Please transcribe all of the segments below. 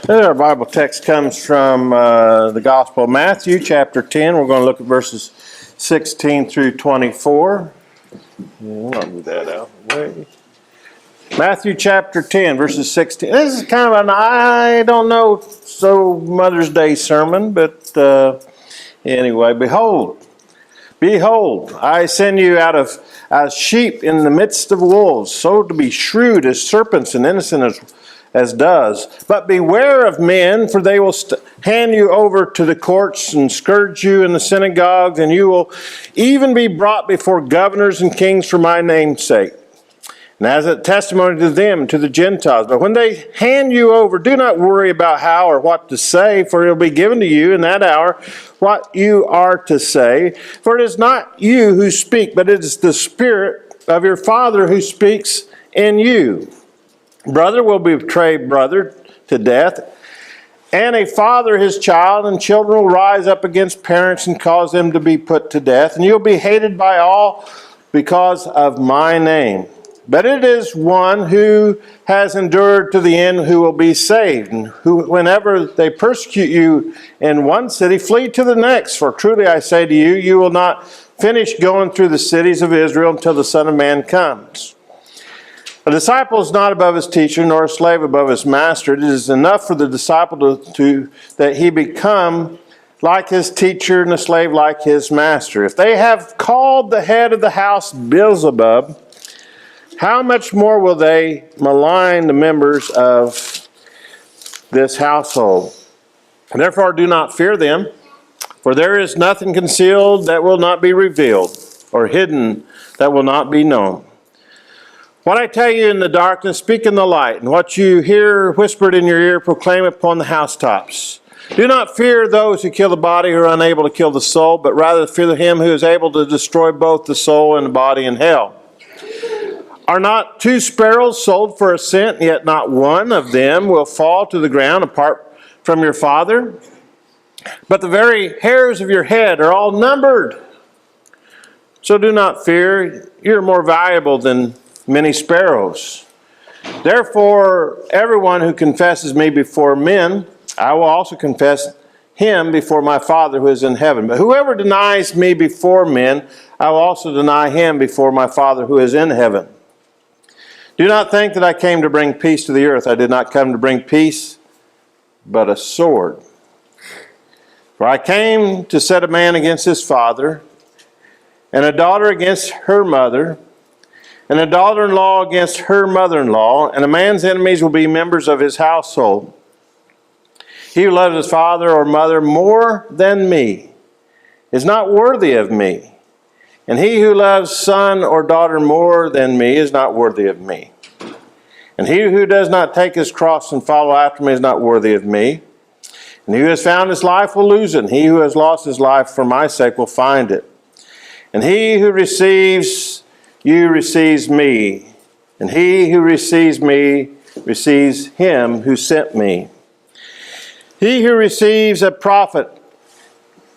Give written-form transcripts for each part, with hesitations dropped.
Our Bible text comes from the Gospel of Matthew, chapter 10. We're going to look at verses 16 through 24. I'll move that out. Matthew chapter 10, verses 16. This is kind of an, I don't know, so Mother's Day sermon, but anyway, behold, I send you out as sheep in the midst of wolves, so to be shrewd as serpents and innocent as doves. But beware of men, for they will hand you over to the courts and scourge you in the synagogues, and you will even be brought before governors and kings for my name's sake. And as a testimony to them, to the Gentiles. But when they hand you over, do not worry about how or what to say, for it will be given to you in that hour what you are to say. For it is not you who speak, but it is the Spirit of your Father who speaks in you. Brother will betray brother to death, and a father his child, and children will rise up against parents and cause them to be put to death. And you'll be hated by all because of my name. But it is one who has endured to the end who will be saved. And who, whenever they persecute you in one city, flee to the next. For truly I say to you, you will not finish going through the cities of Israel until the Son of Man comes. A disciple is not above his teacher, nor a slave above his master. It is enough for the disciple that he become like his teacher and a slave like his master. If they have called the head of the house Beelzebub, how much more will they malign the members of this household? Therefore do not fear them, for there is nothing concealed that will not be revealed, or hidden that will not be known. What I tell you in the darkness, speak in the light, and what you hear whispered in your ear, proclaim upon the housetops. Do not fear those who kill the body, who are unable to kill the soul, but rather fear him who is able to destroy both the soul and the body in hell. Are not 2 sparrows sold for a cent, yet not one of them will fall to the ground apart from your Father? But the very hairs of your head are all numbered. So do not fear, you are more valuable than many sparrows. Therefore, everyone who confesses me before men, I will also confess him before my Father who is in heaven. But whoever denies me before men, I will also deny him before my Father who is in heaven. Do not think that I came to bring peace to the earth. I did not come to bring peace, but a sword. For I came to set a man against his father, and a daughter against her mother, and a daughter-in-law against her mother-in-law, and a man's enemies will be members of his household. He who loves his father or mother more than me is not worthy of me. And he who loves son or daughter more than me is not worthy of me. And he who does not take his cross and follow after me is not worthy of me. And he who has found his life will lose it. And he who has lost his life for my sake will find it. And he who receives you receives me. And he who receives me receives him who sent me. He who receives a prophet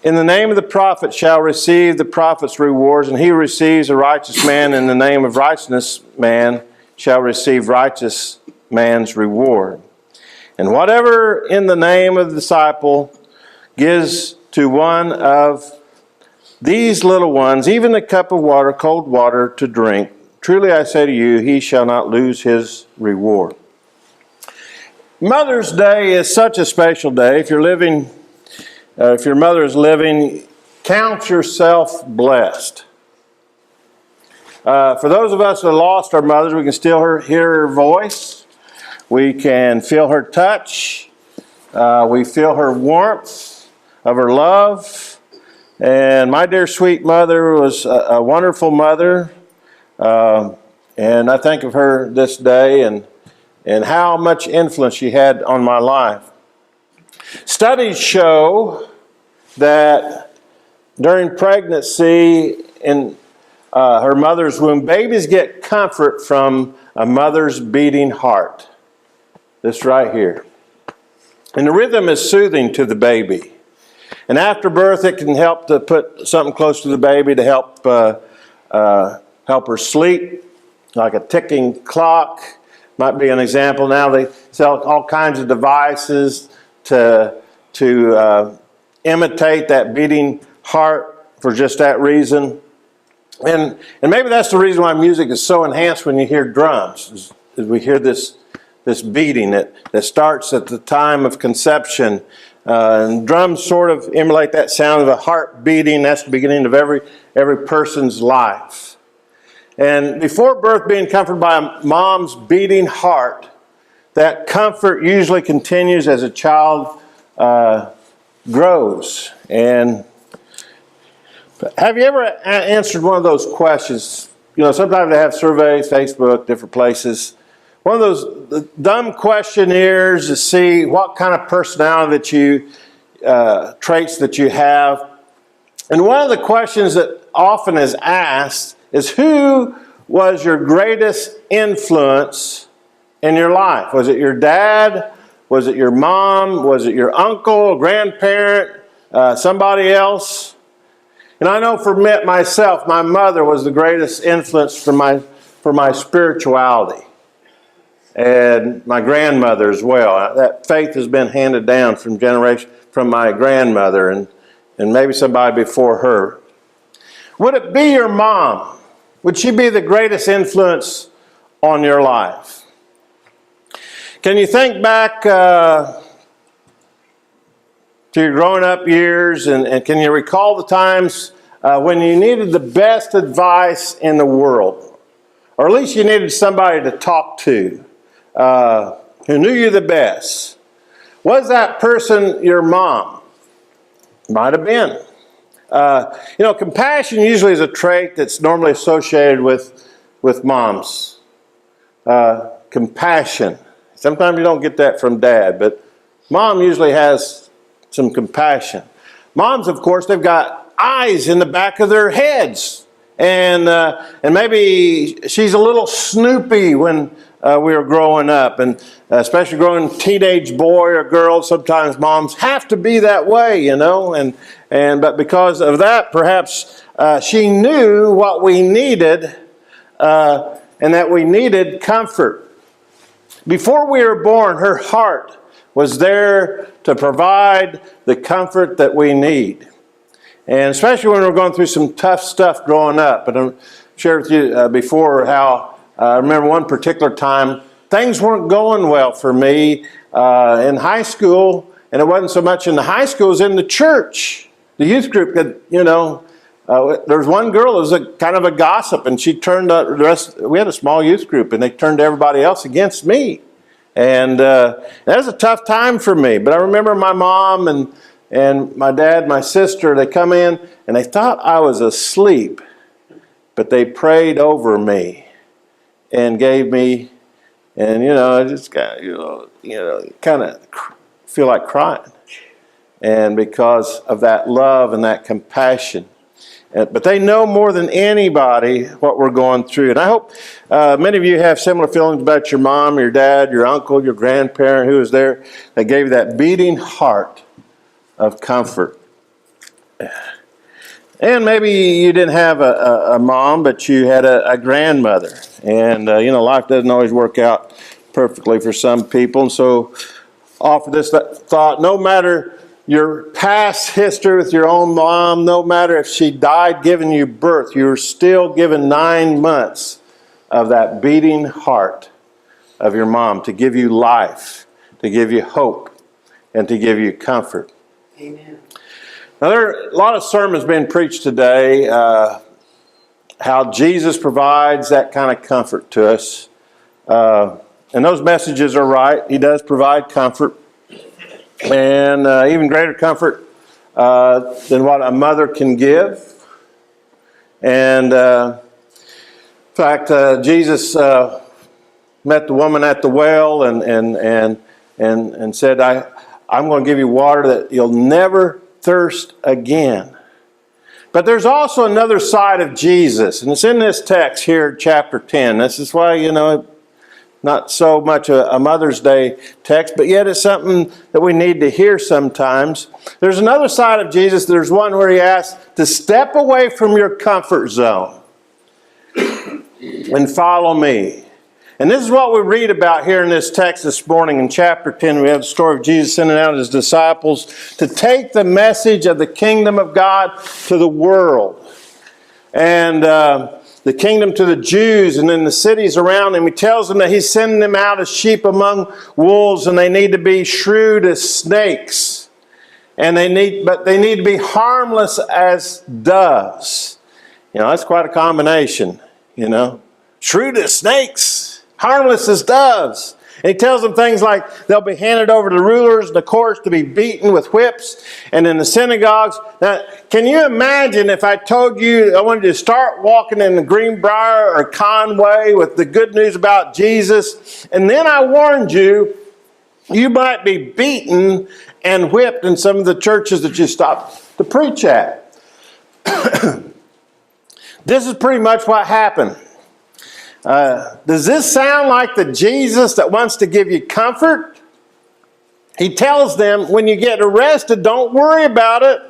in the name of the prophet shall receive the prophet's rewards, and he who receives a righteous man in the name of righteousness man shall receive righteous man's reward. And whatever in the name of the disciple gives to one of these little ones, even the cup of water, cold water to drink, truly I say to you, he shall not lose his reward. Mother's Day is such a special day. If your mother is living, count yourself blessed. For those of us that lost our mothers, we can still hear her voice. We can feel her touch. We feel her warmth of her love. And my dear sweet mother was a wonderful mother. And I think of her this day and how much influence she had on my life. Studies show that during pregnancy in her mother's womb, babies get comfort from a mother's beating heart. This right here. And the rhythm is soothing to the baby. And after birth, it can help to put something close to the baby to help her sleep, like a ticking clock. might be an example. Now they sell all kinds of devices to imitate that beating heart for just that reason. And maybe that's the reason why music is so enhanced when you hear drums, is we hear this beating that starts at the time of conception. And drums sort of emulate that sound of a heart beating. That's the beginning of every person's life. And before birth, being comforted by a mom's beating heart, that comfort usually continues as a child grows. And have you ever answered one of those questions? You know, sometimes they have surveys, Facebook, different places. One of those dumb questionnaires to see what kind of personality that you, traits that you have. And one of the questions that often is asked is, who was your greatest influence in your life? Was it your dad? Was it your mom? Was it your uncle, grandparent, somebody else? And I know for myself, my mother was the greatest influence for my spirituality. And my grandmother as well. That faith has been handed down from my grandmother and maybe somebody before her. Would it be your mom? Would she be the greatest influence on your life? Can you think back to your growing up years and can you recall the times when you needed the best advice in the world? Or at least you needed somebody to talk to who knew you the best. Was that person your mom? Might have been. Compassion usually is a trait that's normally associated with moms. Compassion. Sometimes you don't get that from dad, but mom usually has some compassion. Moms, of course, they've got eyes in the back of their heads. And maybe she's a little snoopy when we were growing up, and especially growing teenage boy or girl. Sometimes moms have to be that way, but because of that, perhaps she knew what we needed, and that we needed comfort. Before we were born, her heart was there to provide the comfort that we need. And especially when we're going through some tough stuff growing up. And I shared with you before how I remember one particular time, things weren't going well for me in high school. And it wasn't so much in the high school, it was in the church. The youth group, there was one girl who was kind of a gossip, and she turned the rest. We had a small youth group, and they turned everybody else against me. And that was a tough time for me. But I remember my mom and my dad, my sister, they come in and they thought I was asleep, but they prayed over me and gave me, and I just got, kind of feel like crying. And because of that love and that compassion. But they know more than anybody what we're going through. And I hope many of you have similar feelings about your mom, your dad, your uncle, your grandparent who was there. They gave you that beating heart of comfort. And maybe you didn't have a mom, but you had a grandmother. And, life doesn't always work out perfectly for some people. And so offer this thought, no matter your past history with your own mom, no matter if she died giving you birth, you're still given 9 months of that beating heart of your mom to give you life, to give you hope, and to give you comfort. Amen. Now, there are a lot of sermons being preached today, how Jesus provides that kind of comfort to us. And those messages are right. He does provide comfort. And even greater comfort than what a mother can give. And in fact, Jesus met the woman at the well and said, I'm going to give you water that you'll never thirst again. But there's also another side of Jesus, and it's in this text here, chapter 10. This is why, not so much a Mother's Day text, but yet it's something that we need to hear sometimes. There's another side of Jesus. There's one where he asks to step away from your comfort zone and follow me. And this is what we read about here in this text this morning in chapter 10. We have the story of Jesus sending out his disciples to take the message of the kingdom of God to the world. And the kingdom to the Jews and then the cities around him. He tells them that he's sending them out as sheep among wolves, and they need to be shrewd as snakes. But they need to be harmless as doves. That's quite a combination, Shrewd as snakes, harmless as doves. And he tells them things like they'll be handed over to rulers and the courts to be beaten with whips, and in the synagogues. Now, can you imagine if I told you I wanted you to start walking in the Greenbrier or Conway with the good news about Jesus, and then I warned you, you might be beaten and whipped in some of the churches that you stopped to preach at. This is pretty much what happened. Does this sound like the Jesus that wants to give you comfort? He tells them, when you get arrested, don't worry about it.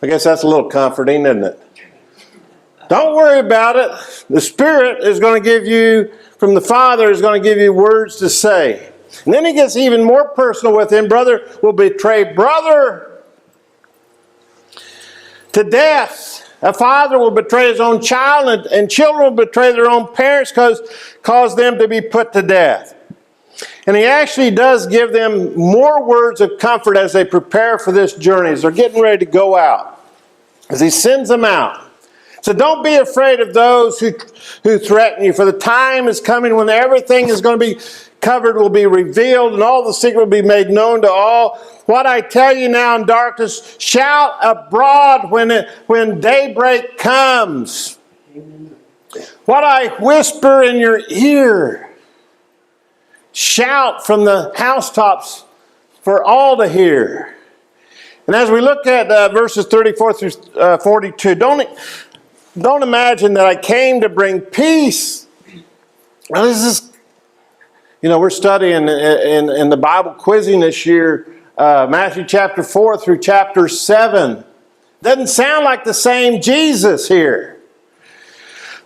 I guess that's a little comforting, isn't it? Don't worry about it. The Spirit is going to give you, from the Father, is going to give you words to say. And then he gets even more personal with him. Brother will betray brother to death. A father will betray his own child, and children will betray their own parents, cause them to be put to death. And he actually does give them more words of comfort as they prepare for this journey, as they're getting ready to go out, as he sends them out. So don't be afraid of those who threaten you, for the time is coming when everything is going to be covered, will be revealed, and all the secret will be made known to all. What I tell you now in darkness, shout abroad when daybreak comes. What I whisper in your ear, shout from the housetops for all to hear. And as we look at verses 34 through 42, don't imagine that I came to bring peace. Now this is, we're studying in the Bible quizzing this year, Matthew chapter 4 through chapter 7. Doesn't sound like the same Jesus here.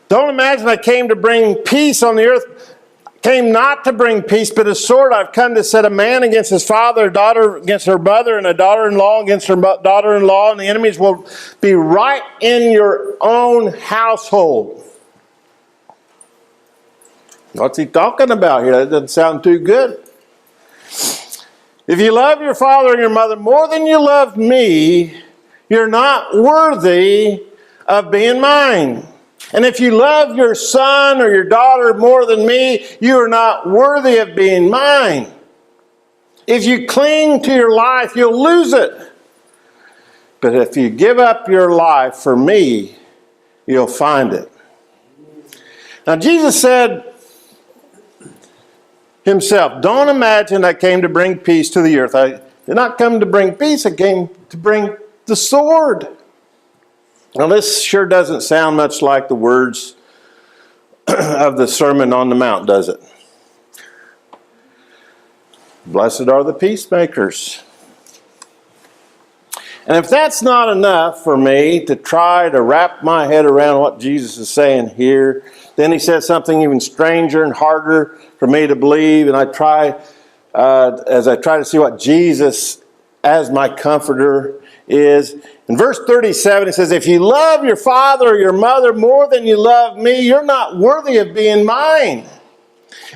Don't imagine I came to bring peace on the earth. Came not to bring peace, but a sword. I've come to set a man against his father, a daughter against her mother, and a daughter-in-law against her daughter-in-law, and the enemies will be right in your own household. What's he talking about here? That doesn't sound too good. If you love your father and your mother more than you love me, you're not worthy of being mine. And if you love your son or your daughter more than me, you are not worthy of being mine. If you cling to your life, you'll lose it. But if you give up your life for me, you'll find it. Now Jesus said himself, don't imagine I came to bring peace to the earth. I did not come to bring peace, I came to bring the sword. Now this sure doesn't sound much like the words of the Sermon on the Mount, does it? Blessed are the peacemakers. And if that's not enough for me to try to wrap my head around what Jesus is saying here, then he says something even stranger and harder for me to believe. And as I try to see what Jesus as my comforter is. In verse 37, he says, if you love your father or your mother more than you love me, you're not worthy of being mine.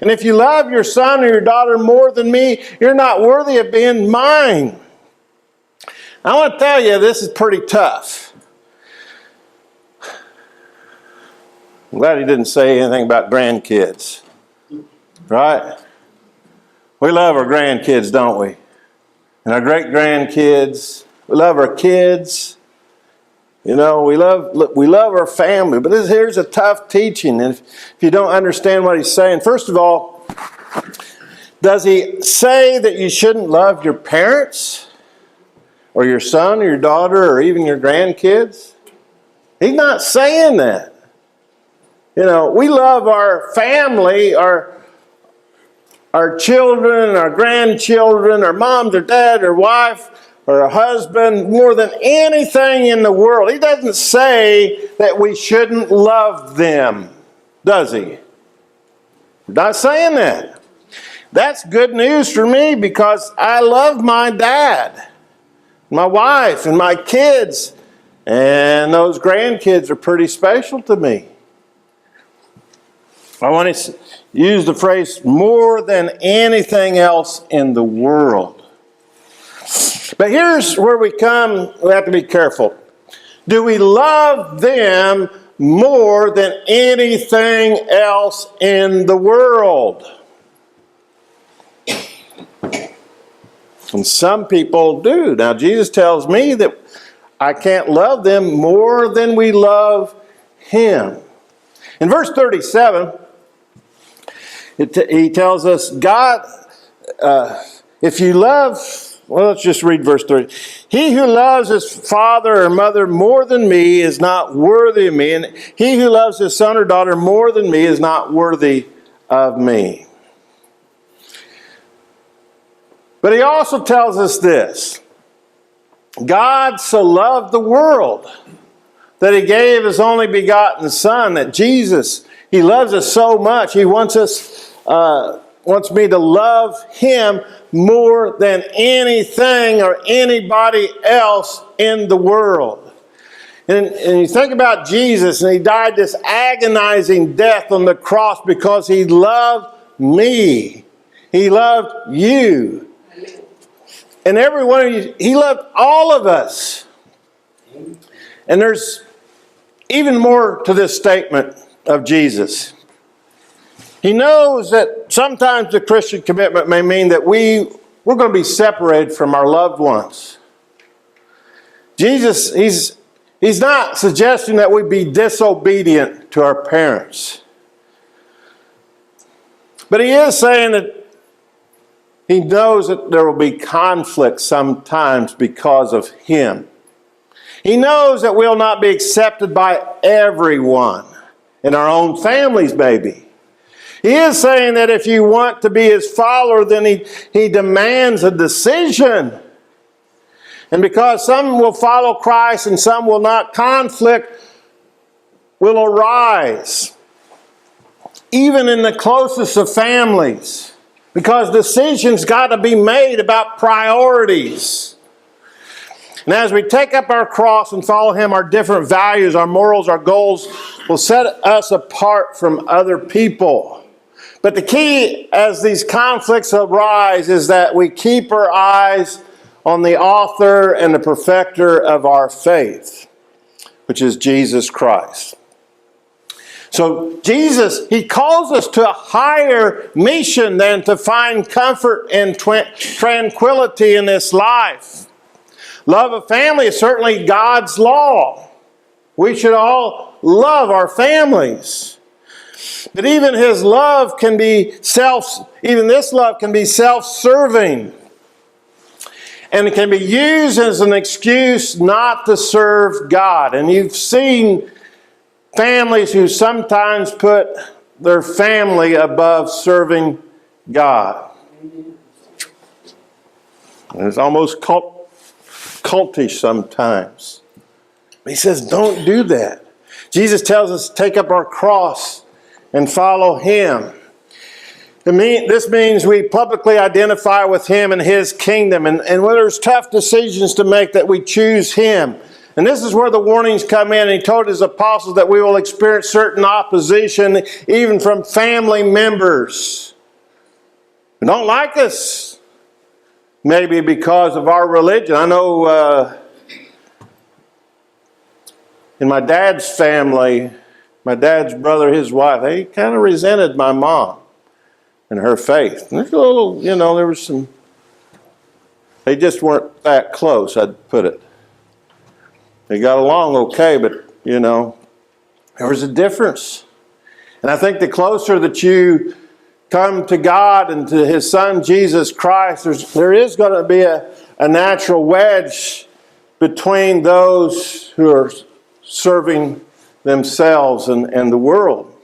And if you love your son or your daughter more than me, you're not worthy of being mine. I want to tell you, this is pretty tough. I'm glad he didn't say anything about grandkids. Right? We love our grandkids, don't we? And our great-grandkids. We love our kids. We love our family. But here's a tough teaching. And if you don't understand what he's saying, first of all, does he say that you shouldn't love your parents? Or your son or your daughter or even your grandkids? He's not saying that. We love our family, our children, our grandchildren, our moms or dad or wife or a husband more than anything in the world. He doesn't say that we shouldn't love them, does he? I'm not saying that. That's good news for me because I love my dad, my wife, and my kids. And those grandkids are pretty special to me. I want to use the phrase more than anything else in the world. But here's where we have to be careful. Do we love them more than anything else in the world? And some people do. Now, Jesus tells me that I can't love them more than we love Him. In verse 37, he tells us, God, if you love, well, let's just read verse 30. He who loves his father or mother more than me is not worthy of me, and he who loves his son or daughter more than me is not worthy of me. But he also tells us this. God so loved the world that He gave His only begotten Son, that Jesus, He loves us so much. He wants me to love Him more than anything or anybody else in the world. And you think about Jesus, and He died this agonizing death on the cross because He loved me. He loved you. And every one of you, He loved all of us. And there's even more to this statement of Jesus. He knows that sometimes the Christian commitment may mean that we're going to be separated from our loved ones. Jesus, He's not suggesting that we be disobedient to our parents. But He is saying that He knows that there will be conflict sometimes because of Him. He knows that we'll not be accepted by everyone, in our own families maybe. He is saying that if you want to be His follower, then He demands a decision. And because some will follow Christ and some will not, conflict will arise. Even in the closest of families. Because decisions got to be made about priorities. And as we take up our cross and follow Him, our different values, our morals, our goals will set us apart from other people. But the key as these conflicts arise is that we keep our eyes on the author and the perfecter of our faith, which is Jesus Christ. So Jesus, He calls us to a higher mission than to find comfort and tranquility in this life. Love of family is certainly God's law. We should all love our families. But even this love can be self-serving. And it can be used as an excuse not to serve God. And you've seen families who sometimes put their family above serving God. And it's almost cultish sometimes. He says, don't do that. Jesus tells us to take up our cross and follow Him. This means we publicly identify with Him and His kingdom. And when there's tough decisions to make, that we choose Him. And this is where the warnings come in. He told His apostles that we will experience certain opposition, even from family members who don't like us. Maybe because of our religion. I know in my dad's family, my dad's brother, his wife, they kind of resented my mom and her faith. And there's a little, there was some, they just weren't that close, I'd put it. They got along okay, but, there was a difference. And I think the closer that you come to God and to His Son, Jesus Christ, there is going to be a natural wedge between those who are serving themselves and the world.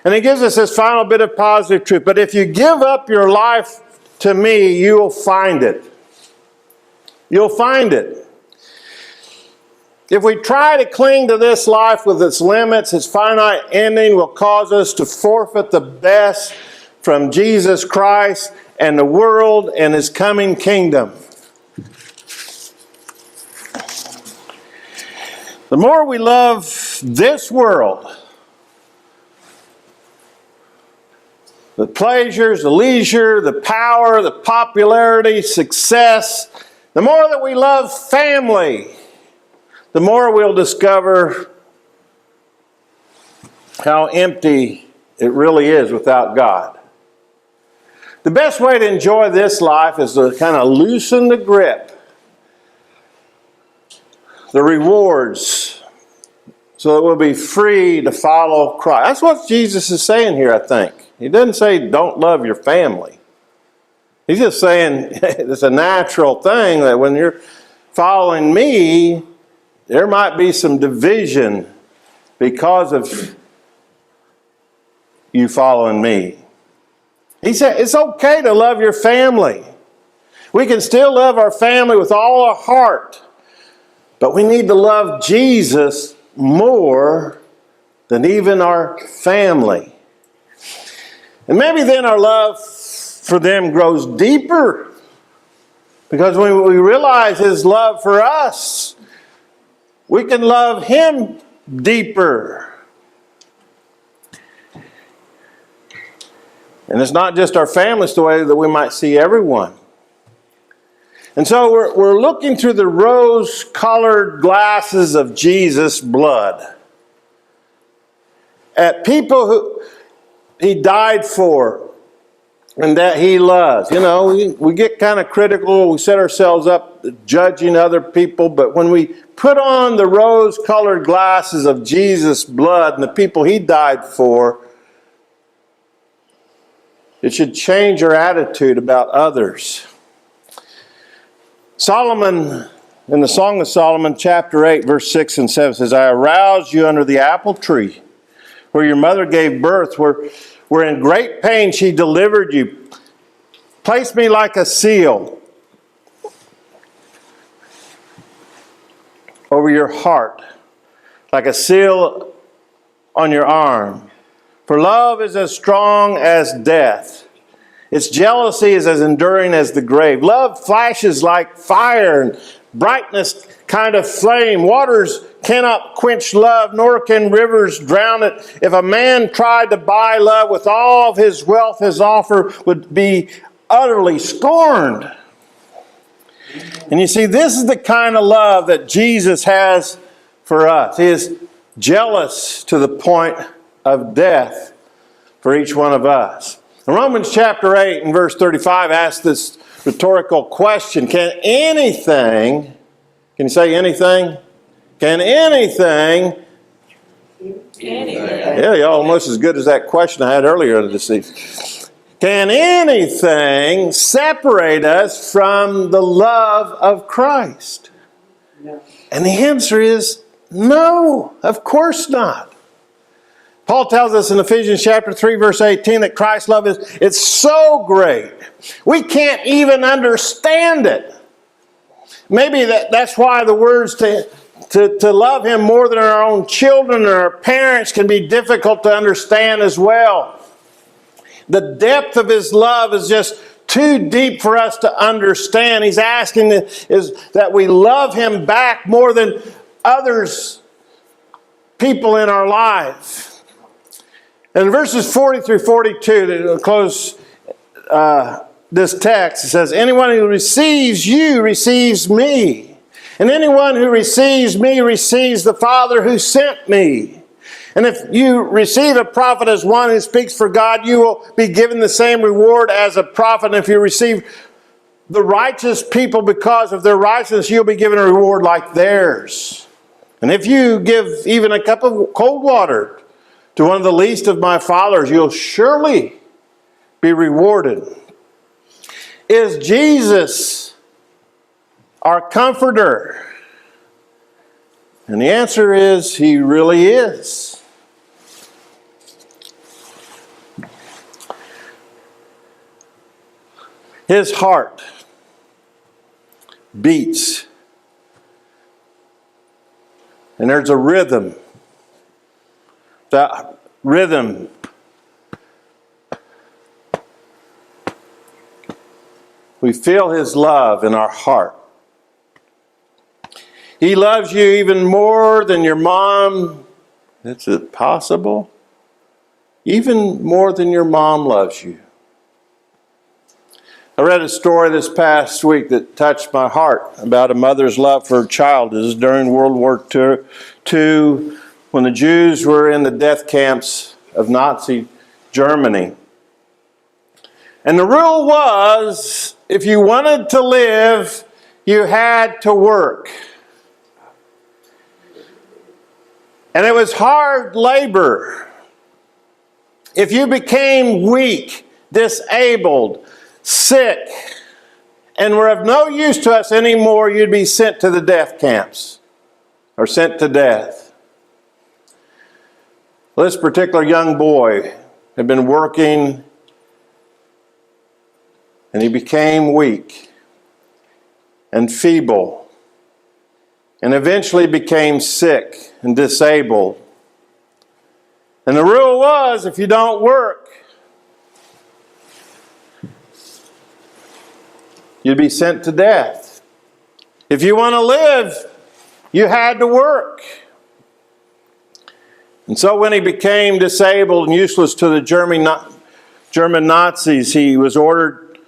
And He gives us this final bit of positive truth. But if you give up your life to me, you will find it. You'll find it. If we try to cling to this life with its limits, its finite ending will cause us to forfeit the best from Jesus Christ and the world and His coming kingdom. The more we love this world, the pleasures, the leisure, the power, the popularity, success, the more that we love family, the more we'll discover how empty it really is without God. The best way to enjoy this life is to kind of loosen the grip, the rewards, so that we'll be free to follow Christ. That's what Jesus is saying here, I think. He doesn't say don't love your family. He's just saying it's a natural thing that when you're following me, there might be some division because of you following me. He said it's okay to love your family. We can still love our family with all our heart, but we need to love Jesus more than even our family. And maybe then our love for them grows deeper, because when we realize His love for us, we can love Him deeper. And it's not just our family, it's the way that we might see everyone. And so we're looking through the rose-colored glasses of Jesus' blood at people who He died for and that He loves. You know, we get kind of critical. We set ourselves up judging other people. But when we put on the rose-colored glasses of Jesus' blood and the people He died for, it should change our attitude about others. Solomon, in the Song of Solomon, chapter 8, verse 6 and 7 says, I aroused you under the apple tree, where your mother gave birth, where in great pain she delivered you. Place me like a seal over your heart, like a seal on your arm. For love is as strong as death. Its jealousy is as enduring as the grave. Love flashes like fire and brightness kind of flame. Waters cannot quench love, nor can rivers drown it. If a man tried to buy love with all of his wealth, his offer would be utterly scorned. And you see, this is the kind of love that Jesus has for us. He is jealous to the point of death for each one of us. Romans chapter 8 and verse 35 asks this rhetorical question. Can you say anything? Can anything? Yeah, you're almost as good as that question I had earlier this evening. Can anything separate us from the love of Christ? No. And the answer is no, of course not. Paul tells us in Ephesians chapter 3, verse 18, that Christ's love it's so great. We can't even understand it. Maybe that's why the words to love Him more than our own children or our parents can be difficult to understand as well. The depth of His love is just too deep for us to understand. He's asking that we love Him back more than people in our life. And in verses 40 through 42, to close this text, it says, anyone who receives you receives me. And anyone who receives me receives the Father who sent me. And if you receive a prophet as one who speaks for God, you will be given the same reward as a prophet. And if you receive the righteous people because of their righteousness, you'll be given a reward like theirs. And if you give even a cup of cold water to one of the least of my fathers, you'll surely be rewarded. Is Jesus our comforter? And the answer is, He really is. His heart beats And there's a rhythm. That rhythm we feel His love in our heart. He loves you even more than your mom. Is it possible? Even more than your mom loves you. I read a story this past week that touched my heart about a mother's love for her child. This is during World War II, when the Jews were in the death camps of Nazi Germany. And the rule was, if you wanted to live, you had to work. And it was hard labor. If you became weak, disabled, sick, and were of no use to us anymore, you'd be sent to the death camps or sent to death. Well, this particular young boy had been working, and he became weak and feeble, and eventually became sick and disabled. And the rule was, if you don't work, you'd be sent to death. If you want to live, you had to work. And so when he became disabled and useless to the German Nazis, he was ordered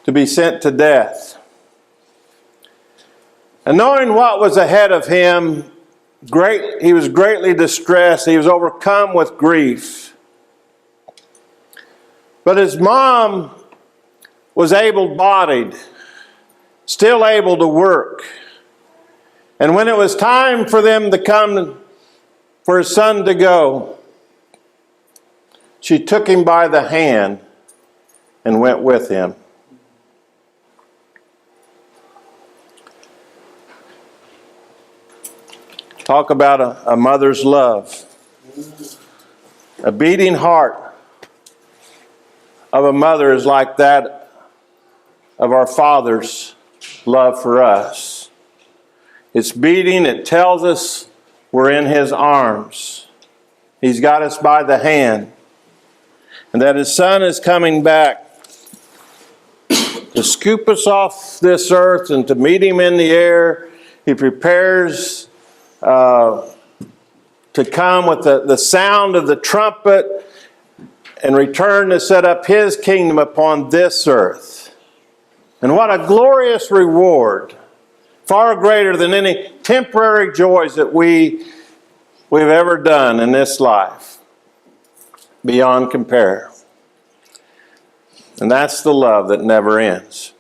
to be sent to death. And knowing what was ahead of him, he was greatly distressed. He was overcome with grief. But his mom was able-bodied, still able to work. And when it was time for them to come, for his son to go, she took him by the hand and went with him. Talk about a mother's love. A beating heart of a mother is like that of our Father's love for us. It's beating. It tells us we're in His arms. He's got us by the hand. And that His Son is coming back to scoop us off this earth and to meet Him in the air. He prepares to come with the sound of the trumpet and return to set up His kingdom upon this earth. And what a glorious reward, far greater than any temporary joys that we've ever done in this life, beyond compare. And that's the love that never ends.